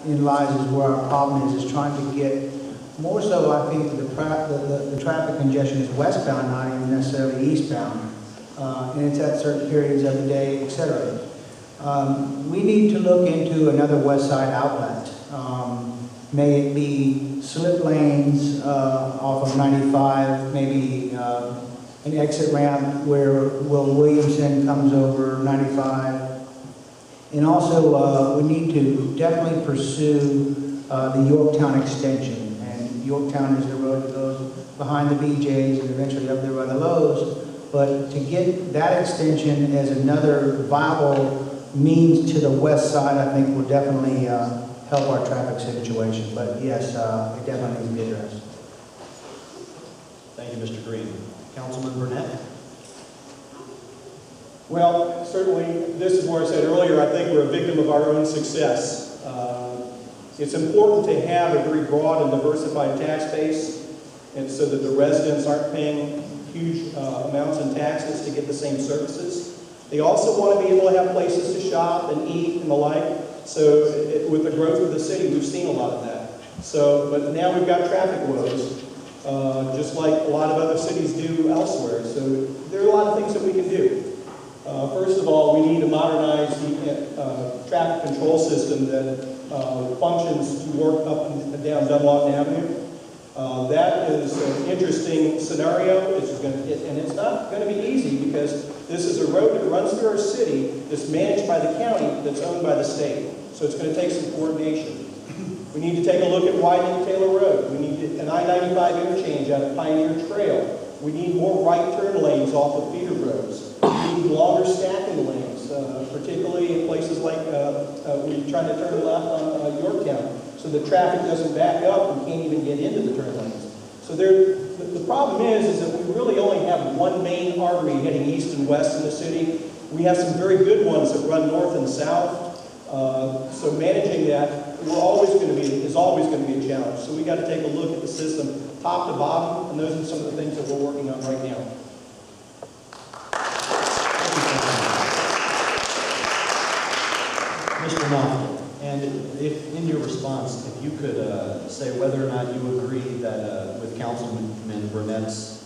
in lies is where our problem is trying to get, more so I think the traffic congestion is westbound, not even necessarily eastbound. And it's at certain periods of the day, etc. We need to look into another west side outlet. May it be slip lanes off of 95, maybe an exit ramp where Will Williamson comes over 95. And also, we need to definitely pursue the Yorktown extension. And Yorktown is the road that goes behind the BJ's and eventually up there by the Lowe's. But to get that extension as another viable means to the west side, I think will definitely help our traffic situation. But yes, it definitely needs to be addressed. Thank you, Mr. Green. Councilman Burnett? Well, certainly, this is where I said earlier, I think we're a victim of our own success. It's important to have a very broad and diversified tax base, and so that the residents aren't paying huge amounts in taxes to get the same services. They also want to be able to have places to shop and eat and the like. So with the growth of the city, we've seen a lot of that. So, but now we've got traffic woes, just like a lot of other cities do elsewhere. So there are a lot of things that we can do. First of all, we need to modernize the traffic control system that functions to work up and down Dunlawton Avenue. That is an interesting scenario, and it's not going to be easy because this is a road that runs through our city that's managed by the county that's owned by the state. So it's going to take some coordination. We need to take a look at widening Taylor Road. We need an I-95 interchange out of Pioneer Trail. We need more right turn lanes off of feeder roads. We need longer stacking lanes, particularly in places like we're trying to turn left on Yorktown, so the traffic doesn't back up and can't even get into the turn lanes. So the problem is that we really only have one main artery heading east and west in the city. We have some very good ones that run north and south. So managing that is always going to be a challenge. So we got to take a look at the system top to bottom, and those are some of the things that we're working on right now. Mr. Knopfler, and if in your response, if you could say whether or not you agree that with Councilman Burnett's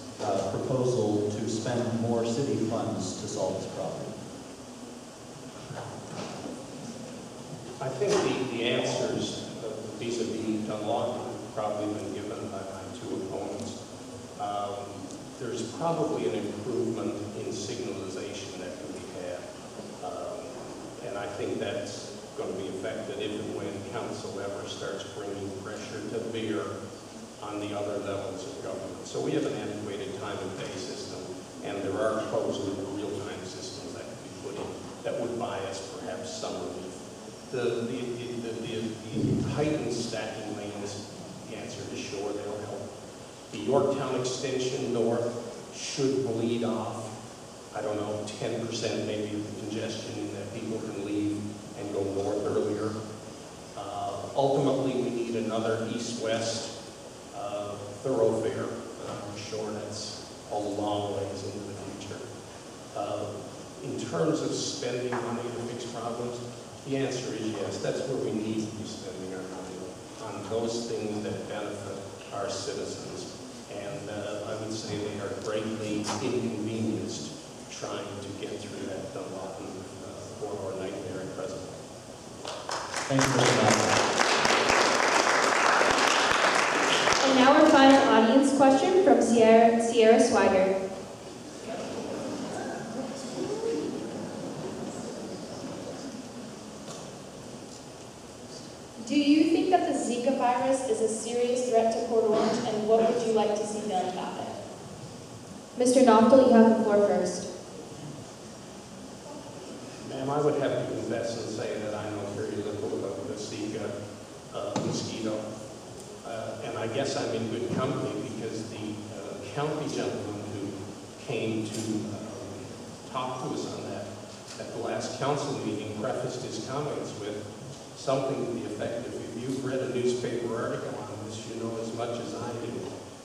proposal to spend more city funds to solve this problem. I think the answers vis-a-vis Dunlawton have probably been given by my two opponents. There's probably an improvement in signalization that can be had. And I think that's going to be affected if and when council ever starts bringing pressure to bear on the other levels of government. So we have an antiquated time and pay system, and there are proposals for real-time systems that could be put in that would buy us perhaps some relief. The heightened stacking lanes, the answer is sure, they'll help. The Yorktown extension north should bleed off, I don't know, 10% maybe of the congestion in that people can leave and go north earlier. Ultimately, we need another east-west thoroughfare. I'm sure that's a long ways into the future. In terms of spending money to fix problems, the answer is yes. That's where we need to be spending our money, on those things that benefit our citizens. And I would say they are greatly inconvenienced trying to get through that Dunlawton corridor nightmare at present. Thank you, Mr. Knopfler. And now our final audience question from Sierra Swigert. Do you think that the Zika virus is a serious threat to Port Orange, and what would you like to see done about it? Mr. Knopfler, you have the floor first. Ma'am, I would have to confess and say that I know very little about the Zika mosquito. And I guess I'm in good company because the county gentleman who came to talk to us on that at the last council meeting prefaced his comments with something to the effect of, if you've read a newspaper article on this, you know as much as I do.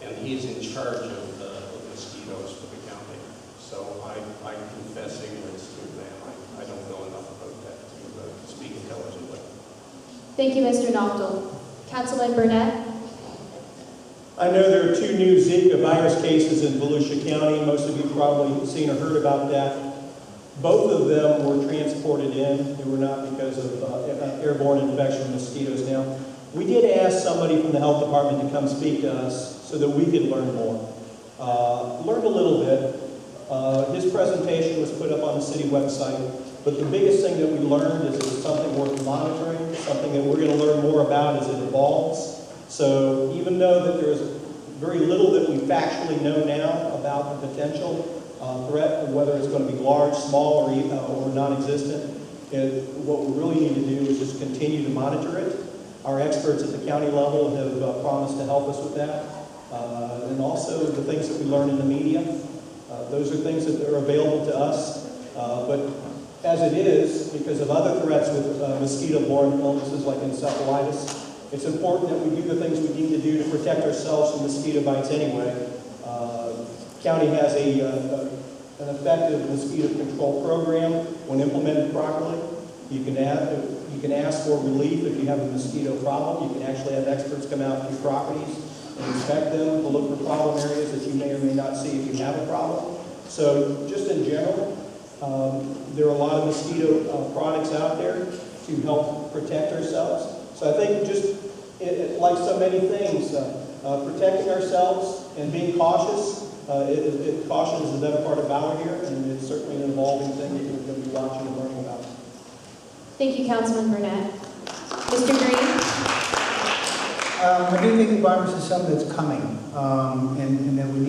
And he's in charge of the mosquitoes for the county. So I confess ignorance to him. I don't know enough about that to speak intelligently. Thank you, Mr. Noctel. Councilman Burnett? I know there are 2 new Zika virus cases in Volusia County. Most of you probably seen or heard about that. Both of them were transported in. They were not because of airborne infection of mosquitoes. Now, we did ask somebody from the health department to come speak to us so that we could learn more. Learned a little bit. His presentation was put up on the city website, but the biggest thing that we learned is it's something worth monitoring, something that we're going to learn more about as it evolves. So even though that there's very little that we factually know now about the potential threat, whether it's going to be large, small, or non-existent, what we really need to do is just continue to monitor it. Our experts at the county level have promised to help us with that. And also the things that we learn in the media. Those are things that are available to us. But as it is, because of other threats with mosquito-borne illnesses like encephalitis, it's important that we do the things we need to do to protect ourselves from mosquito bites anyway. County has an effective mosquito control program when implemented properly. You can ask for relief if you have a mosquito problem. You can actually have experts come out to your properties and inspect them to look for problem areas that you may or may not see if you have a problem. So just in general, there are a lot of mosquito products out there to help protect ourselves. So I think just like so many things, protecting ourselves and being cautious, caution is the better part of valor here, and it's certainly an evolving thing that we're going to be watching and learning about. Thank you, Councilman Burnett. Mr. Green? I do think the virus is something that's coming, and that we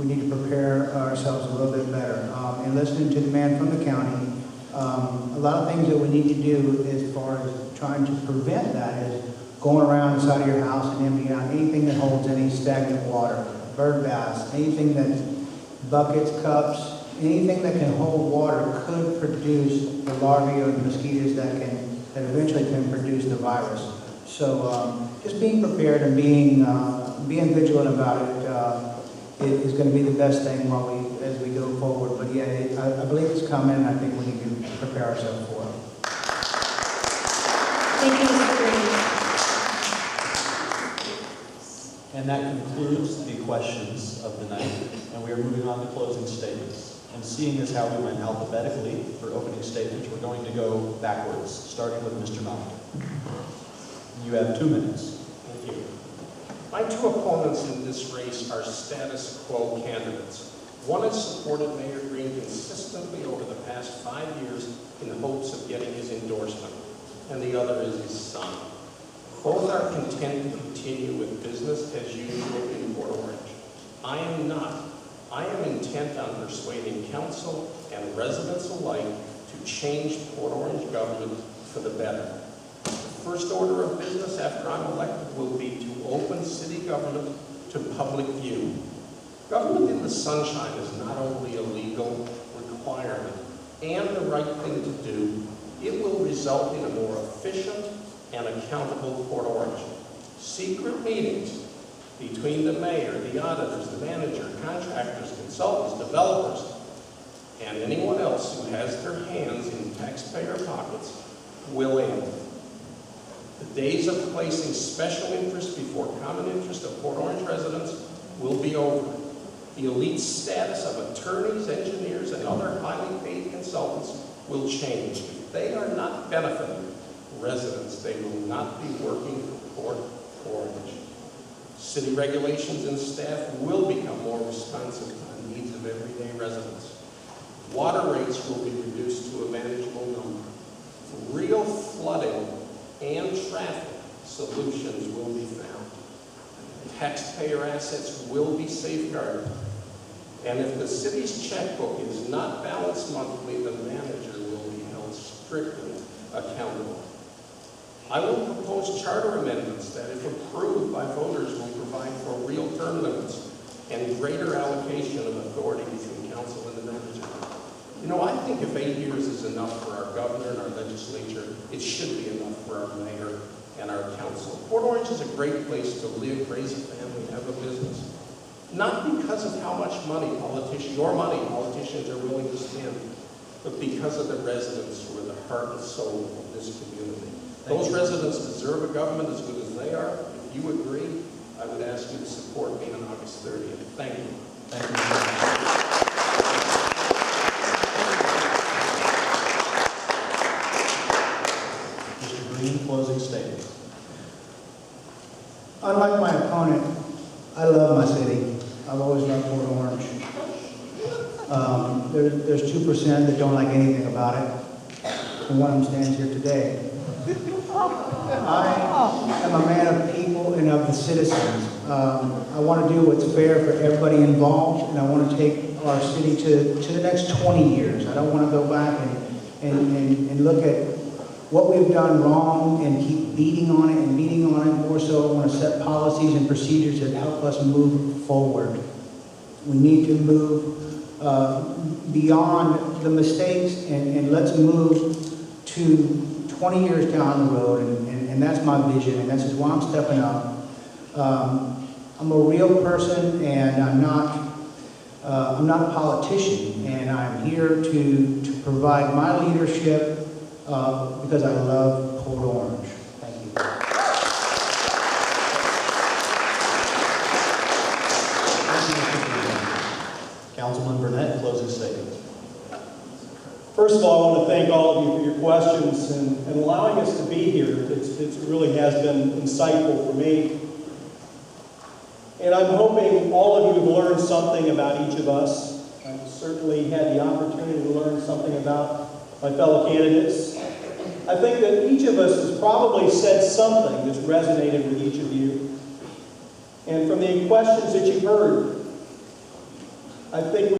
need to prepare ourselves a little bit better. And listening to the man from the county, a lot of things that we need to do as far as trying to prevent that is going around inside of your house and emptying out anything that holds any stagnant water, bird baths, anything that buckets, cups, anything that can hold water could produce the larvae or the mosquitoes that eventually can produce the virus. So just being prepared and being vigilant about it is going to be the best thing as we go forward. But yeah, I believe it's coming, and I think we need to prepare ourselves for it. Thank you, Mr. Green. And that concludes the questions of the night, and we are moving on to closing statements. And seeing as how we went alphabetically for opening statements, we're going to go backwards, starting with Mr. Noctel. You have 2 minutes. Thank you. My 2 opponents in this race are status quo candidates. One has supported Mayor Green consistently over the past 5 years in the hopes of getting his endorsement, and the other is his son. Both are content to continue with business as usual in Port Orange. I am not. I am intent on persuading council and residents alike to change Port Orange government for the better. The first order of business after I'm elected will be to open city government to public view. Government in the sunshine is not only a legal requirement and the right thing to do, it will result in a more efficient and accountable Port Orange. Secret meetings between the mayor, the auditors, the manager, contractors, consultants, developers, and anyone else who has their hands in taxpayer pockets will end. The days of placing special interest before common interest of Port Orange residents will be over. The elite status of attorneys, engineers, and other highly paid consultants will change. If they are not benefiting residents, they will not be working for Port Orange. City regulations and staff will become more responsive to the needs of everyday residents. Water rates will be reduced to a manageable number. Real flooding and traffic solutions will be found. Taxpayer assets will be safeguarded. And if the city's checkbook is not balanced monthly, the manager will be held strictly accountable. I will propose charter amendments that, if approved by voters, will provide for real term limits and greater allocation of authority between council and the manager. You know, I think if 8 years is enough for our governor and our legislature, it should be enough for our mayor and our council. Port Orange is a great place to live, raise a family, have a business. Not because of how much money politicians are willing to spend, but because of the residents who are the heart and soul of this community. Those residents deserve a government as good as they are. If you agree, I would ask you to support me on August 30th. Thank you. Thank you. Mr. Green, closing statement. Unlike my opponent, I love my city. I've always loved Port Orange. There's 2% that don't like anything about it, and one of them stands here today. I am a man of people and of the citizens. I want to do what's fair for everybody involved, and I want to take our city to the next 20 years. I don't want to go back and look at what we've done wrong and keep beating on it and beating on it. More so, I want to set policies and procedures that help us move forward. We need to move beyond the mistakes and let's move to 20 years down the road, and that's my vision, and that's just why I'm stepping up. I'm a real person, and I'm not a politician, and I'm here to provide my leadership because I love Port Orange. Thank you. Thank you, Mr. Green. Councilman Burnett, closing statement. First of all, I want to thank all of you for your questions and allowing us to be here. It really has been insightful for me. And I'm hoping all of you have learned something about each of us. I've certainly had the opportunity to learn something about my fellow candidates. I think that each of us has probably said something that's resonated with each of you. And from the questions that you've heard, I think